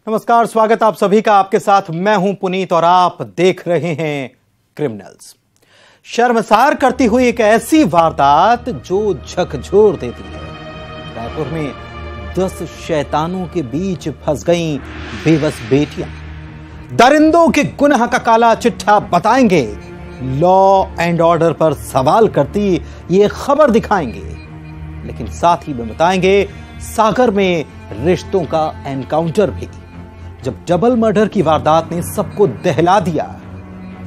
नमस्कार, स्वागत आप सभी का। आपके साथ मैं हूं पुनीत और आप देख रहे हैं क्रिमिनल्स। शर्मसार करती हुई एक ऐसी वारदात जो झकझोर देती है। रायपुर में 10 शैतानों के बीच फंस गईं बेबस बेटियां। दरिंदों के गुनाह का काला चिट्ठा बताएंगे, लॉ एंड ऑर्डर पर सवाल करती ये खबर दिखाएंगे, लेकिन साथ ही में बताएंगे सागर में रिश्तों का एनकाउंटर भी। जब डबल मर्डर की वारदात ने सबको दहला दिया,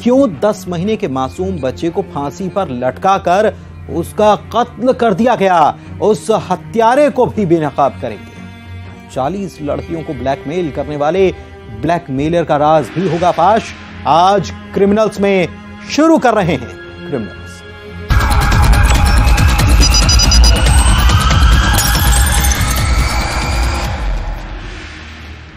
क्यों 10 महीने के मासूम बच्चे को फांसी पर लटकाकर उसका कत्ल कर दिया गया, उस हत्यारे को भी बेनकाब करेंगे। 40 लड़कियों को ब्लैकमेल करने वाले ब्लैकमेलर का राज भी होगा फाश। आज क्रिमिनल्स में शुरू कर रहे हैं क्रिमिनल्स।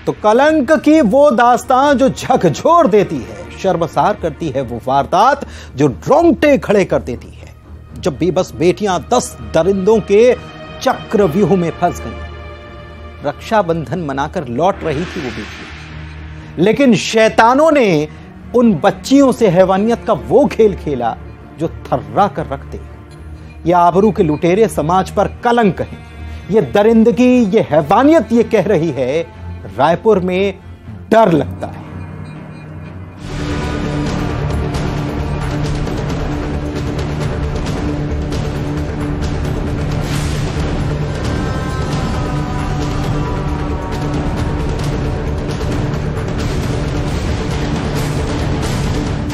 तो कलंक की वो दास्तान जो झकझोर देती है, शर्मसार करती है वो वारदात जो रोंगटे खड़े कर देती है। जब बेबस बेटियां 10 दरिंदों के चक्रव्यूह में फंस गईं। रक्षाबंधन मनाकर लौट रही थी वो बेटियां, लेकिन शैतानों ने उन बच्चियों से हैवानियत का वो खेल खेला जो थर्रा कर रखते। ये आबरू के लुटेरे समाज पर कलंक हैं। ये दरिंदगी, ये हैवानियत ये कह रही है रायपुर में डर लगता है।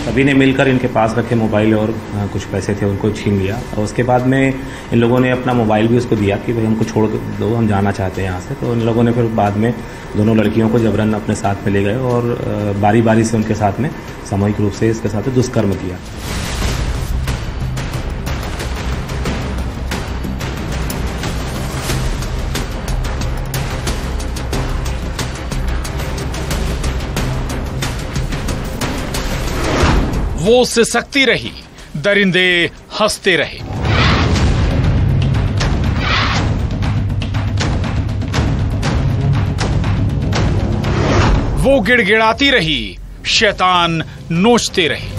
सभी ने मिलकर इनके पास रखे मोबाइल और कुछ पैसे थे उनको छीन लिया, और उसके बाद में इन लोगों ने अपना मोबाइल भी उसको दिया कि भाई हमको छोड़ दो, हम जाना चाहते हैं यहाँ से। तो इन लोगों ने फिर बाद में दोनों लड़कियों को जबरन अपने साथ में ले गए और बारी बारी से उनके साथ में सामूहिक रूप से इसके साथ दुष्कर्म किया। वो सिसकती रही, दरिंदे हंसते रहे। वो गिड़गिड़ाती रही, शैतान नोचते रहे।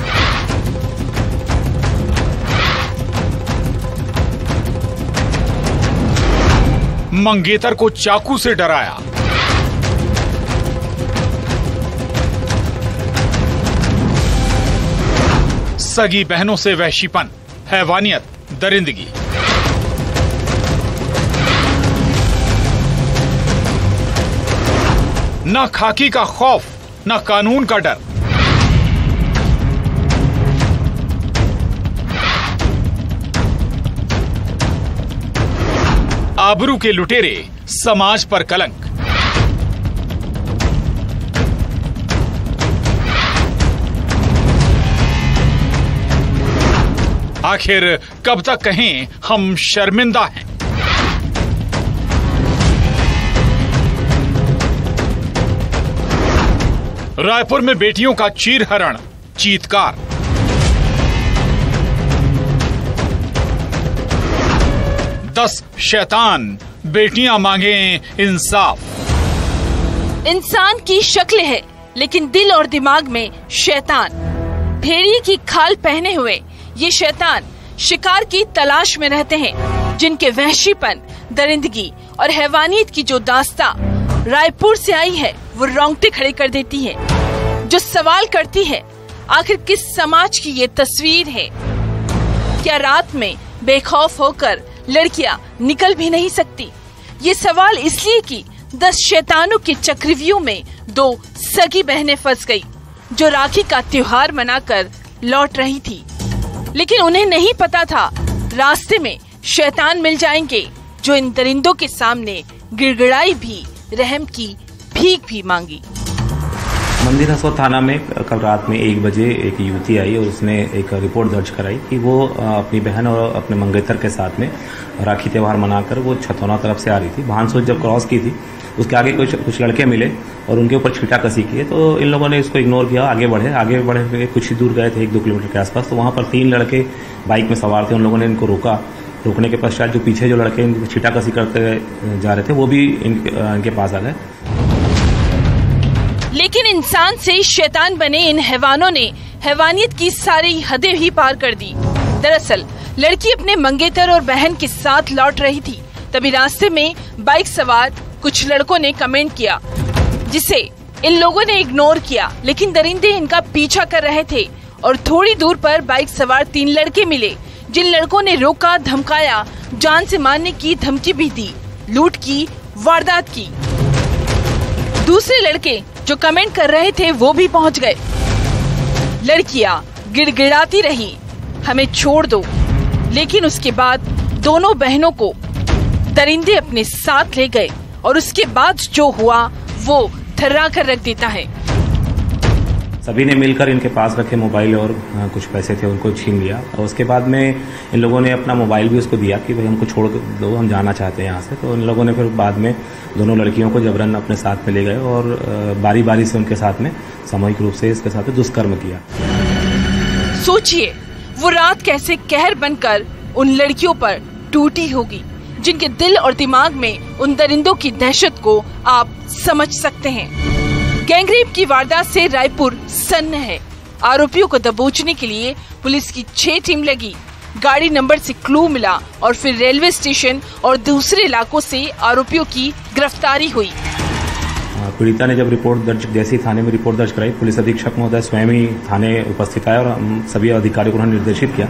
मंगेतर को चाकू से डराया। सगी बहनों से वहशीपन, हैवानियत, दरिंदगी। न खाकी का खौफ, न कानून का डर। आबरू के लुटेरे, समाज पर कलंक। आखिर कब तक कहें हम शर्मिंदा हैं। रायपुर में बेटियों का चीरहरण, चीत्कार। दस शैतान, बेटियां मांगे इंसाफ। इंसान की शक्ल है लेकिन दिल और दिमाग में शैतान। भेड़िए की खाल पहने हुए ये शैतान शिकार की तलाश में रहते हैं, जिनके वहशीपन, दरिंदगी और हैवानियत की जो दास्तां रायपुर से आई है वो रोंगटे खड़े कर देती है। जो सवाल करती है, आखिर किस समाज की ये तस्वीर है? क्या रात में बेखौफ होकर लड़कियां निकल भी नहीं सकती? ये सवाल इसलिए कि 10 शैतानों के चक्रव्यूह में 2 सगी बहनें फंस गई, जो राखी का त्योहार मनाकर लौट रही थी। लेकिन उन्हें नहीं पता था रास्ते में शैतान मिल जाएंगे, जो इन दरिंदों के सामने गिड़गिड़ाई भी, रहम की भीख भी मांगी। मंदिर हसोद थाना में कल रात में 1 बजे एक युवती आई और उसने एक रिपोर्ट दर्ज कराई कि वो अपनी बहन और अपने मंगेतर के साथ में राखी त्योहार मनाकर वो छतौना तरफ से आ रही थी। भानसोद जब क्रॉस की थी, उसके आगे कुछ लड़के मिले और उनके ऊपर छींटाकसी की। तो इन लोगों ने इसको इग्नोर किया, आगे बढ़े कुछ ही दूर गए थे, 1-2 किलोमीटर के आसपास। तो वहां पर 3 लड़के बाइक में सवार थे। उन लोगों ने इनको रोका। रोकने के पश्चात जो पीछे जो लड़के इनको छींटाकसी करते जा रहे थे वो भी इनके पास आ गए। लेकिन इंसान से शैतान बने इन हैवानों ने हैवानियत की सारी हदें ही पार कर दी। दरअसल लड़की अपने मंगेतर और बहन के साथ लौट रही थी, तभी रास्ते में बाइक सवार कुछ लड़कों ने कमेंट किया, जिसे इन लोगों ने इग्नोर किया। लेकिन दरिंदे इनका पीछा कर रहे थे और थोड़ी दूर पर बाइक सवार 3 लड़के मिले, जिन लड़कों ने रोका, धमकाया, जान से मारने की धमकी भी दी, लूट की वारदात की। दूसरे लड़के जो कमेंट कर रहे थे वो भी पहुंच गए। लड़कियां गिड़गिड़ाती रही, हमें छोड़ दो, लेकिन उसके बाद दोनों बहनों को दरिंदे अपने साथ ले गए और उसके बाद जो हुआ वो थर्रा कर रख देता है। सभी ने मिलकर इनके पास रखे मोबाइल और कुछ पैसे थे उनको छीन लिया और उसके बाद में इन लोगों ने अपना मोबाइल भी उसको दिया कि भाई हमको छोड़ दो, हम जाना चाहते हैं यहाँ से। तो इन लोगों ने फिर बाद में दोनों लड़कियों को जबरन अपने साथ में ले गए और बारी बारी से उनके साथ में सामूहिक रूप से इसके साथ दुष्कर्म किया। सोचिए वो रात कैसे कहर बनकर उन लड़कियों पर टूटी होगी, जिनके दिल और दिमाग में उन दरिंदों की दहशत को आप समझ सकते हैं। गैंगरेप की वारदात से रायपुर सन्न है। आरोपियों को दबोचने के लिए पुलिस की 6 टीम लगी। गाड़ी नंबर से क्लू मिला और फिर रेलवे स्टेशन और दूसरे इलाकों से आरोपियों की गिरफ्तारी हुई। पीड़िता ने जब रिपोर्ट दर्ज, जैसी थाने में रिपोर्ट दर्ज कराई, पुलिस अधीक्षक महोदय स्वयं ही थाने उपस्थित आए और हम सभी अधिकारियों को उन्होंने निर्देशित किया।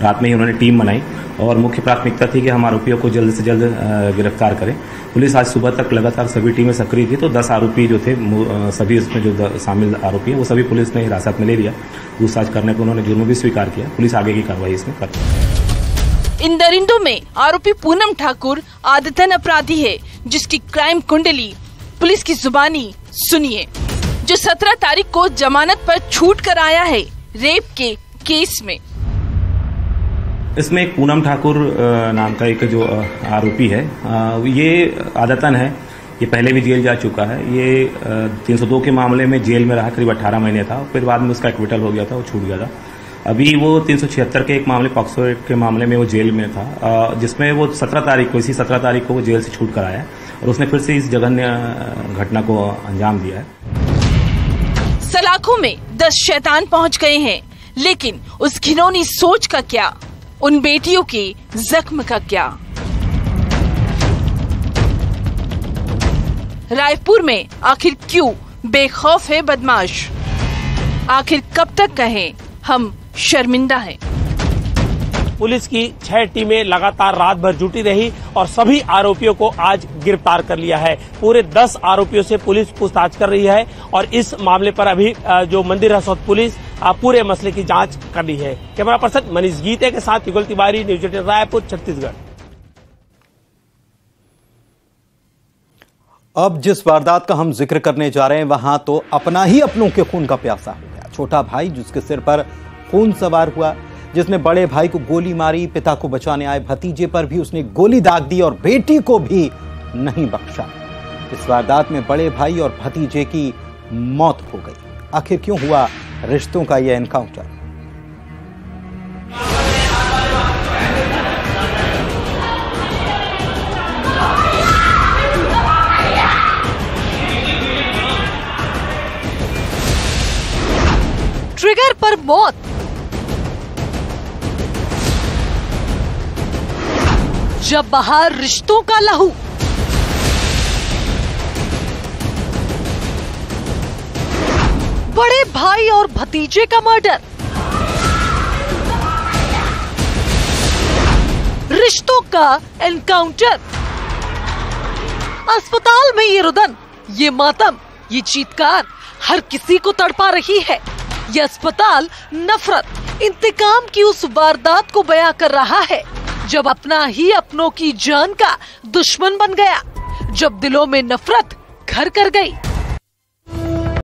रात में ही उन्होंने टीम बनाई और मुख्य प्राथमिकता थी कि हम आरोपियों को जल्द से जल्द गिरफ्तार करें। पुलिस आज सुबह तक लगातार सभी टीमें सक्रिय थी, तो 10 आरोपी जो थे, सभी उसमें जो शामिल आरोपी हैं वो सभी पुलिस ने हिरासत में ले लिया। पूछताछ करने पर उन्होंने जुर्म भी स्वीकार किया। पुलिस आगे की कार्रवाई इसमें कर रही है। इन दरिंदों में आरोपी पूनम ठाकुर आदतन अपराधी है, जिसकी क्राइम कुंडली पुलिस की जुबानी सुनिए। जो 17 तारीख को जमानत पर छूट कर आया है रेप के केस में। इसमें एक पूनम ठाकुर नाम का एक जो आरोपी है, ये आदतन है, ये पहले भी जेल जा चुका है। ये 302 के मामले में जेल में रहा, करीब 18 महीने था, फिर बाद में उसका एक्विटल हो गया था, वो छूट गया था। अभी वो 376 के एक मामले, पॉक्सो एक्ट के मामले में वो जेल में था, जिसमें वो 17 तारीख को, इसी 17 तारीख को वो जेल से छूट कर आया और उसने फिर से इस जघन्य घटना को अंजाम दिया है। सलाखों में 10 शैतान पहुंच गए हैं, लेकिन उस घिनौनी सोच का क्या, उन बेटियों के जख्म का क्या? रायपुर में आखिर क्यों बेखौफ है बदमाश? आखिर कब तक कहें हम शर्मिंदा हैं? पुलिस की 6 टीमें लगातार रात भर जुटी रही और सभी आरोपियों को आज गिरफ्तार कर लिया है। पूरे 10 आरोपियों से पुलिस पूछताछ कर रही है और इस मामले पर अभी जो मंदिर हसौद पुलिस पूरे मसले की जांच कर रही है। कैमरा पर्सन मनीष गीते के साथ युगल तिवारी, न्यूज 18 रायपुर, छत्तीसगढ़। अब जिस वारदात का हम जिक्र करने जा रहे हैं वहां तो अपना ही अपनों के खून का प्यासा हो गया। छोटा भाई जिसके सिर पर खून सवार हुआ, जिसने बड़े भाई को गोली मारी, पिता को बचाने आए भतीजे पर भी उसने गोली दाग दी और बेटी को भी नहीं बख्शा। इस वारदात में बड़े भाई और भतीजे की मौत हो गई। आखिर क्यों हुआ रिश्तों का यह एनकाउंटर? ट्रिगर पर मौत, जब बाहर रिश्तों का लहू। बड़े भाई और भतीजे का मर्डर, रिश्तों का एनकाउंटर। अस्पताल में ये रुदन, ये मातम, ये चीत्कार हर किसी को तड़पा रही है। ये अस्पताल नफरत, इंतकाम की उस वारदात को बयां कर रहा है जब अपना ही अपनों की जान का दुश्मन बन गया, जब दिलों में नफरत घर कर गई।